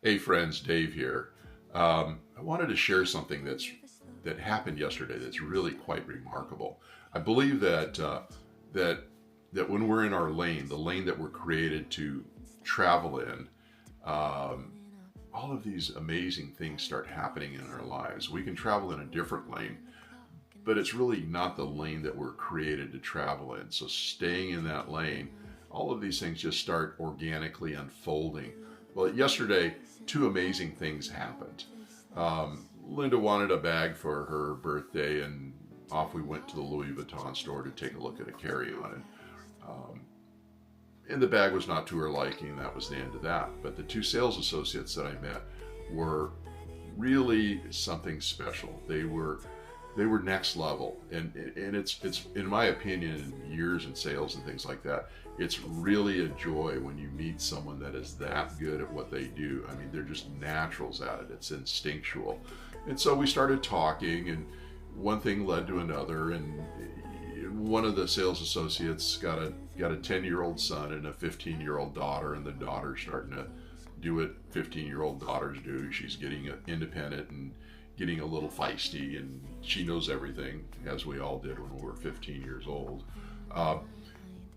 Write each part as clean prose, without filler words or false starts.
Hey friends, Dave here. I wanted to share something that happened yesterday that's really quite remarkable. I believe that that when we're in our lane, the lane that we're created to travel in, um, all of these amazing things start happening in our lives. We can travel in a different lane, but it's really not the lane that we're created to travel in. So staying in that lane, all of these things just start organically unfolding. Well, yesterday, two amazing things happened. Linda wanted a bag for her birthday, and off we went to the Louis Vuitton store to take a look at a carry-on. And the bag was not to her liking. That was the end of that. But the two sales associates that I met were really something special. They were next level, and it's in my opinion, years in sales and things like that, it's really a joy when you meet someone that is that good at what they do. I mean, they're just naturals at it. It's instinctual. And so we started talking, and one thing led to another, and one of the sales associates got a 10-year-old son and a 15-year-old daughter, and the daughter's starting to do what 15-year-old daughters do. She's getting independent and getting a little feisty, and she knows everything, as we all did when we were 15 years old. Uh,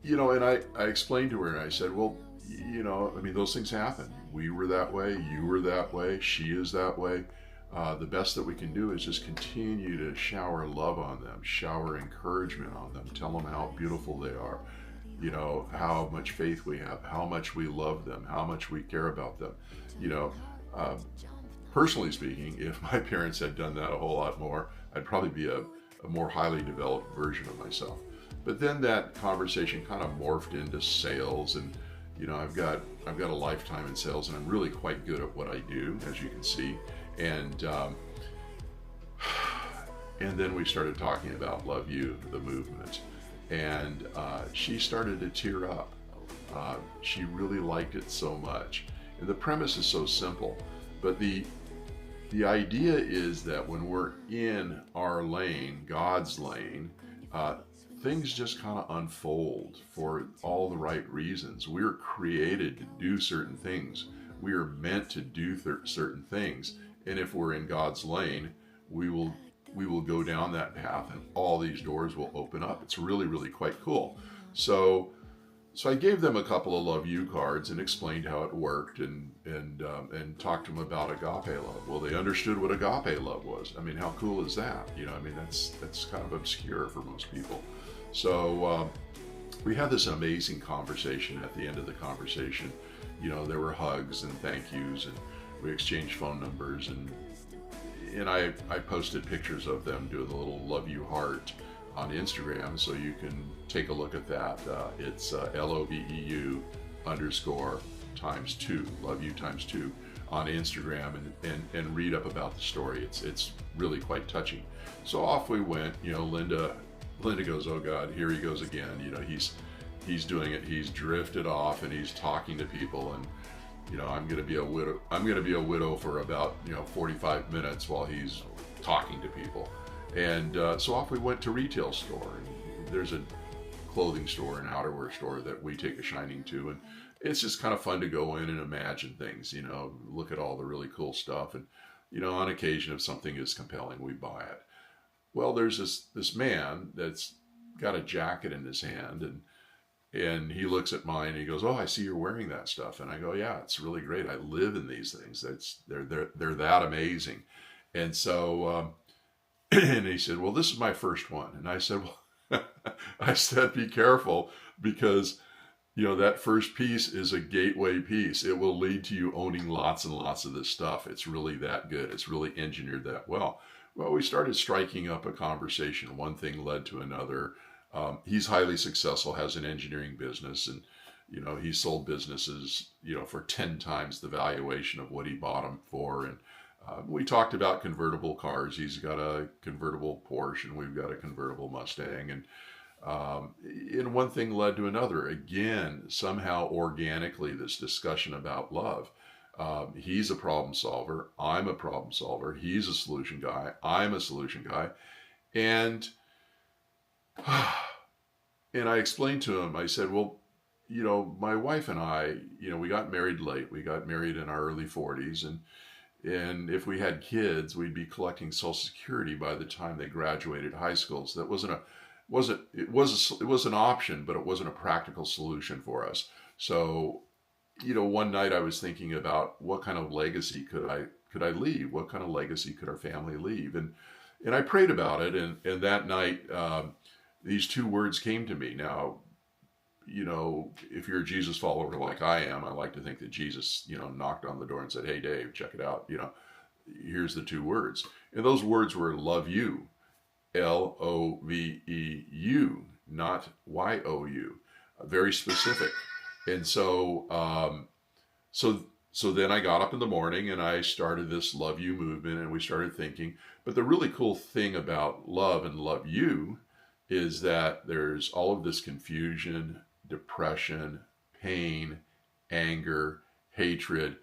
and I explained to her, and I said, well, I mean, those things happen. We were that way, you were that way, she is that way. The best that we can do is just continue to shower love on them, shower encouragement on them, tell them how beautiful they are, how much faith we have, how much we love them, how much we care about them. You know, uh, Personally speaking, if my parents had done that a whole lot more, I'd probably be a more highly developed version of myself. But then that conversation kind of morphed into sales, and I've got a lifetime in sales, and I'm really quite good at what I do, as you can see. And and then we started talking about Love You, the movement, and she started to tear up. She really liked it so much, and the premise is so simple, but the idea is that when we're in our lane, God's lane, uh, things just kind of unfold for all the right reasons. We're created to do certain things. We are meant to do certain things, and if we're in God's lane, we will we will go down that path, and all these doors will open up. It's really, really quite cool. So so I gave them a couple of love you cards and explained how it worked, and talked to them about agape love. Well, they understood what agape love was. I mean, how cool is that? I mean, that's kind of obscure for most people. So we had this amazing conversation. At the end of the conversation, there were hugs and thank yous, and we exchanged phone numbers, and I posted pictures of them doing the little love you heart on Instagram, so you can take a look at that. It's LOVEU underscore times two, love you times two, on Instagram, and read up about the story. It's really quite touching. So off we went. Linda goes, oh God, here he goes again. He's doing it. He's drifted off, and he's talking to people, and I'm going to be a widow. I'm going to be a widow for about 45 minutes while he's talking to people. And so off we went to retail store. And there's a clothing store and outerwear store that we take a shining to, and it's just kind of fun to go in and imagine things. Look at all the really cool stuff, and on occasion, if something is compelling, we buy it. Well, there's this man that's got a jacket in his hand, and he looks at mine and he goes, "Oh, I see you're wearing that stuff." And I go, "Yeah, it's really great. I live in these things. They're that amazing." And so and he said, "Well, this is my first one." And I said, "Well," I said, "Be careful, because that first piece is a gateway piece. It will lead to you owning lots and lots of this stuff. It's really that good. It's really engineered that well." Well, we started striking up a conversation. One thing led to another. He's highly successful, has an engineering business, and he's sold businesses for 10 times the valuation of what he bought them for. And we talked about convertible cars. He's got a convertible Porsche, and we've got a convertible Mustang, and one thing led to another. Again, somehow organically, this discussion about love. He's a problem solver. I'm a problem solver. He's a solution guy. I'm a solution guy. And and I explained to him, I said, well, my wife and I, we got married late. We got married in our early 40s, and if we had kids, we'd be collecting Social Security by the time they graduated high school. So that it was an option, but it wasn't a practical solution for us. So, one night I was thinking about what kind of legacy could I leave? What kind of legacy could our family leave? And I prayed about it, and that night these two words came to me. Now, if you're a Jesus follower like I am, I like to think that Jesus, knocked on the door and said, "Hey, Dave, check it out. Here's the two words." And those words were love you, LOVEU, not YOU, very specific. And so then I got up in the morning and I started this Love You movement, and we started thinking. But the really cool thing about love and Love You is that there's all of this confusion, depression, pain, anger, hatred,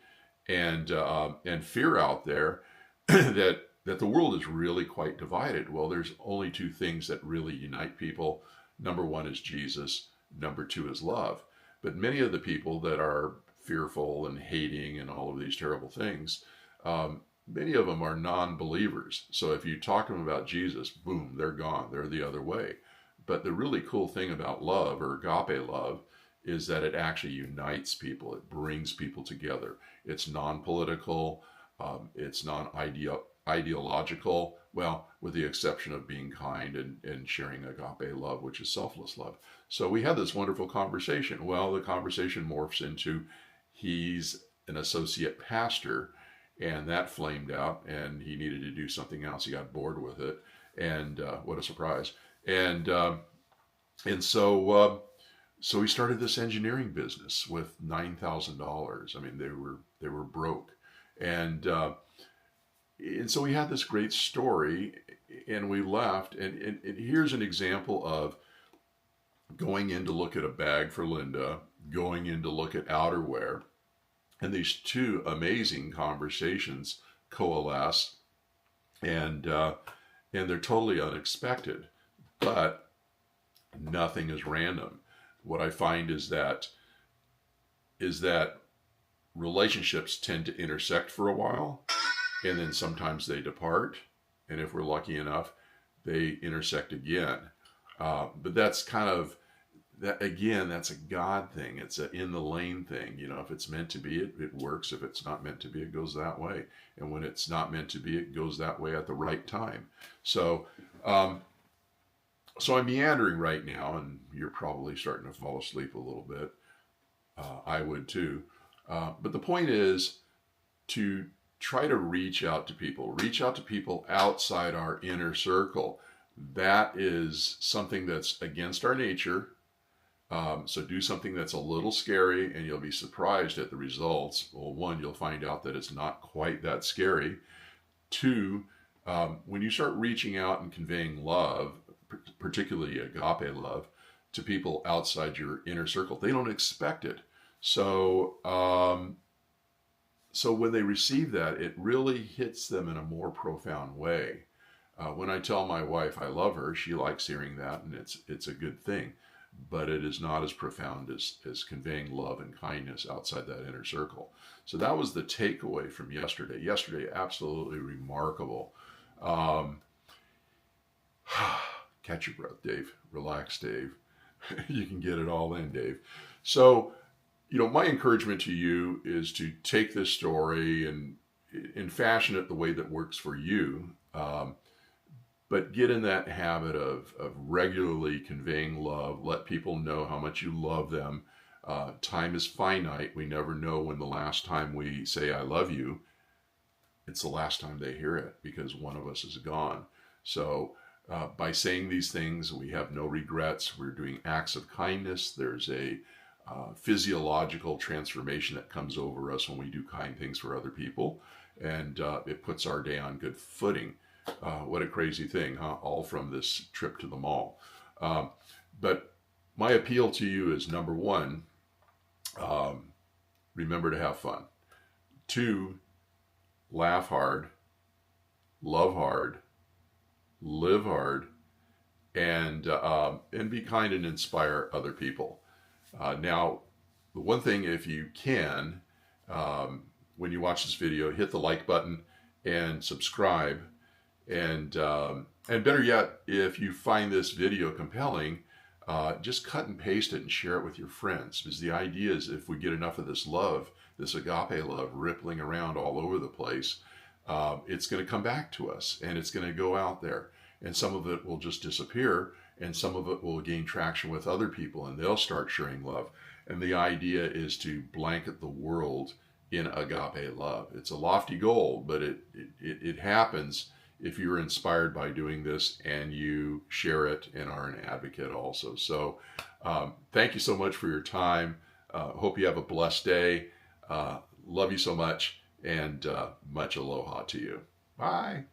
and fear out there that the world is really quite divided. Well, there's only two things that really unite people. Number one is Jesus. Number two is love. But many of the people that are fearful and hating and all of these terrible things, many of them are non-believers. So if you talk to them about Jesus, boom, they're gone. They're the other way. But the really cool thing about love, or agape love, is that it actually unites people. It brings people together. It's non-political. It's non-ideological. Well, with the exception of being kind and sharing agape love, which is selfless love. So we had this wonderful conversation. Well, the conversation morphs into he's an associate pastor, and that flamed out, and he needed to do something else. He got bored with it, and what a surprise! And so we started this engineering business with $9,000. I mean, they were broke, and so we had this great story, and we left. And here's an example of going in to look at a bag for Linda, going in to look at outerwear, and these two amazing conversations coalesce, and they're totally unexpected, but nothing is random. What I find is that relationships tend to intersect for a while, and then sometimes they depart, and if we're lucky enough, they intersect again. But that's kind of that again. That's a God thing. It's a in the lane thing. If it's meant to be, it works. If it's not meant to be, it goes that way. And when it's not meant to be, it goes that way at the right time. So I'm meandering right now, and you're probably starting to fall asleep a little bit. I would too. But the point is to try to reach out to people outside our inner circle. That is something that's against our nature. So do something that's a little scary, and you'll be surprised at the results. Well, one, you'll find out that it's not quite that scary. Two, when you start reaching out and conveying love, particularly agape love, to people outside your inner circle, they don't expect it. So when they receive that, it really hits them in a more profound way. When I tell my wife I love her, she likes hearing that, and it's a good thing. But it is not as profound as conveying love and kindness outside that inner circle. So that was the takeaway from yesterday. Yesterday, absolutely remarkable. Catch your breath, Dave. Relax, Dave. You can get it all in, Dave. So, my encouragement to you is to take this story and fashion it the way that works for you. But get in that habit of regularly conveying love. Let people know how much you love them. Time is finite. We never know when the last time we say I love you, it's the last time they hear it, because one of us is gone. So by saying these things, we have no regrets. We're doing acts of kindness. There's a physiological transformation that comes over us when we do kind things for other people. And it puts our day on good footing. What a crazy thing, huh? All from this trip to the mall. But my appeal to you is, number one, remember to have fun. Two, laugh hard, love hard, live hard, and be kind and inspire other people. Now, the one thing, if you can, when you watch this video, hit the like button and subscribe. And better yet, if you find this video compelling, just cut and paste it and share it with your friends. Because the idea is, if we get enough of this love, this agape love rippling around all over the place, it's going to come back to us, and it's going to go out there. And some of it will just disappear, and some of it will gain traction with other people, and they'll start sharing love. And the idea is to blanket the world in agape love. It's a lofty goal, but it happens if you're inspired by doing this and you share it and are an advocate also. So thank you so much for your time. Hope you have a blessed day. Love you so much, and much aloha to you. Bye.